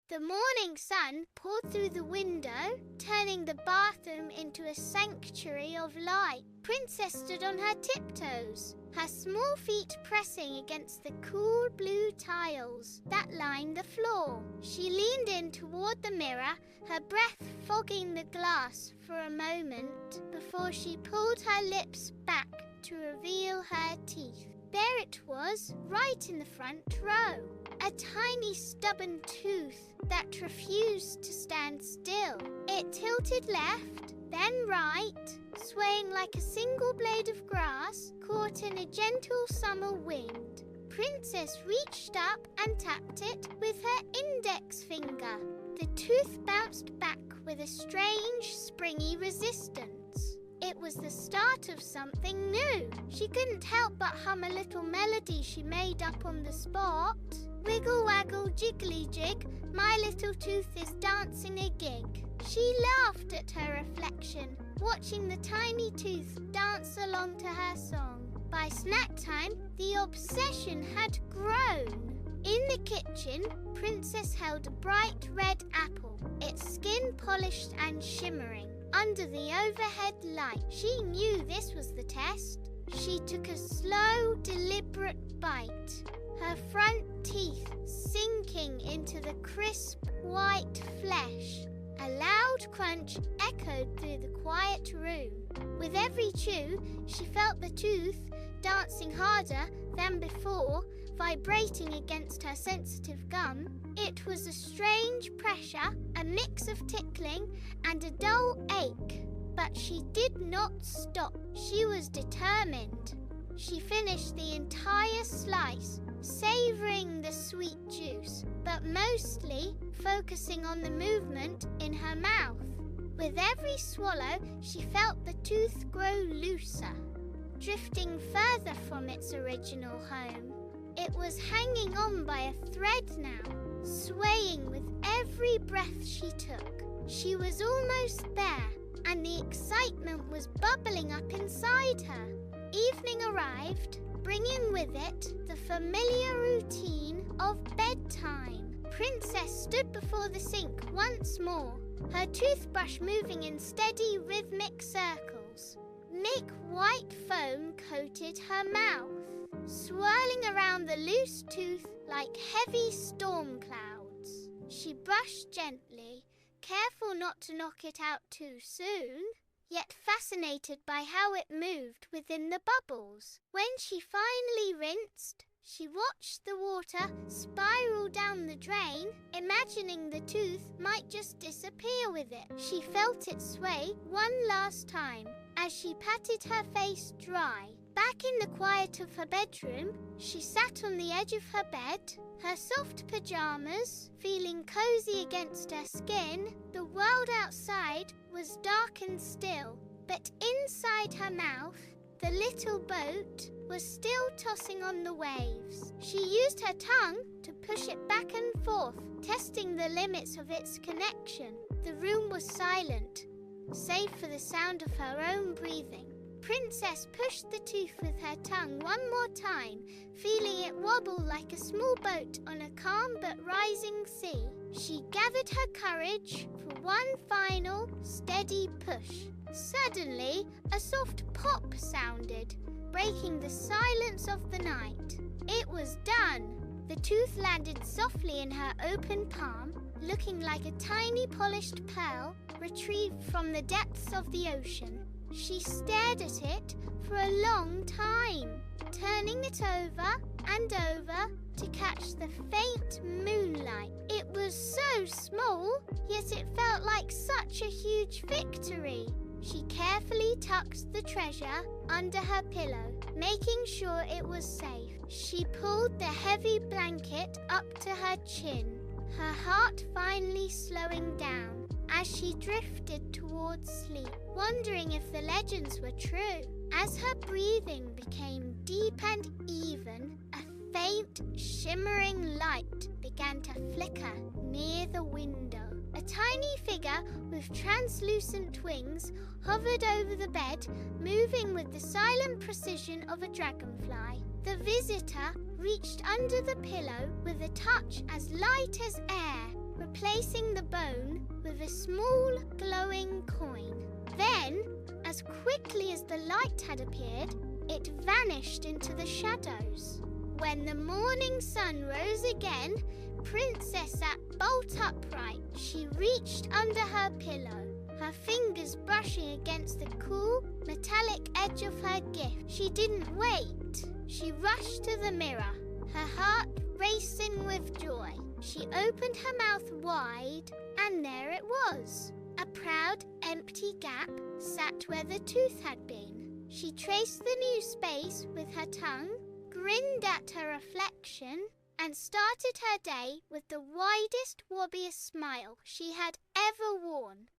The morning sun poured through the window, turning the bathroom into a sanctuary of light. Princess stood on her tiptoes, her small feet pressing against the cool blue tiles that lined the floor. She leaned in toward the mirror, her breath fogging the glass for a moment before she pulled her lips back to reveal her teeth. There it was, right in the front row. A tiny stubborn tooth that refused to stand still. It tilted left, then right, swaying like a single blade of grass caught in a gentle summer wind. Princess reached up and tapped it with her index finger. The tooth bounced back with a strange, springy resistance. It was the start of something new. She couldn't help but hum a little melody she made up on the spot. Wiggle, waggle, jiggly jig, my little tooth is dancing a gig. She laughed at her reflection, watching the tiny tooth dance along to her song. By snack time, the obsession had grown. In the kitchen, Princess held a bright red apple, its skin polished and shimmering. Under the overhead light, she knew this was the test. She took a slow, deliberate bite, her front teeth sinking into the crisp, white flesh. A loud crunch echoed through the quiet room. With every chew, she felt the tooth dancing harder than before, vibrating against her sensitive gum. It was a strange pressure, a mix of tickling and a dull ache. But she did not stop. She was determined. She finished the entire slice, savoring the sweet juice, but mostly focusing on the movement in her mouth. With every swallow, she felt the tooth grow looser, drifting further from its original home. It was hanging on by a thread now, swaying with every breath she took. She was almost there, and the excitement was bubbling up inside her. Evening arrived, bringing with it the familiar routine of bedtime. Princess stood before the sink once more, her toothbrush moving in steady, rhythmic circles. Milk white foam coated her mouth, swirling around the loose tooth like heavy storm clouds. She brushed gently, careful not to knock it out too soon, yet fascinated by how it moved within the bubbles. When she finally rinsed, she watched the water spiral down the drain, imagining the tooth might just disappear with it. She felt it sway one last time as she patted her face dry. Back in the quiet of her bedroom, she sat on the edge of her bed, her soft pajamas feeling cozy against her skin. The world outside was dark and still, but inside her mouth, the little boat was still tossing on the waves. She used her tongue to push it back and forth, testing the limits of its connection. The room was silent, save for the sound of her own breathing. Princess pushed the tooth with her tongue one more time, feeling it wobble like a small boat on a calm but rising sea. She gathered her courage for one final, steady push. Suddenly, a soft pop sounded, breaking the silence of the night. It was done. The tooth landed softly in her open palm, looking like a tiny polished pearl retrieved from the depths of the ocean. She stared at it for a long time, turning it over and over to catch the faint moonlight. It was so small, yet it felt like such a huge victory. She carefully tucked the treasure under her pillow, making sure it was safe. She pulled the heavy blanket up to her chin, her heart finally slowing down as she drifted towards sleep, wondering if the legends were true. As her breathing became deep and even, a faint, shimmering light began to flicker near the window. A tiny figure with translucent wings hovered over the bed, moving with the silent precision of a dragonfly. The visitor reached under the pillow with a touch as light as air, replacing the bone with a small glowing coin. Then, as quickly as the light had appeared, it vanished into the shadows. When the morning sun rose again, Princess sat bolt upright. She reached under her pillow, her fingers brushing against the cool, metallic edge of her gift. She didn't wait. She rushed to the mirror, her heart racing with joy. She opened her mouth wide, and there it was. A proud, empty gap sat where the tooth had been. She traced the new space with her tongue, grinned at her reflection, and started her day with the widest, wobbiest smile she had ever worn.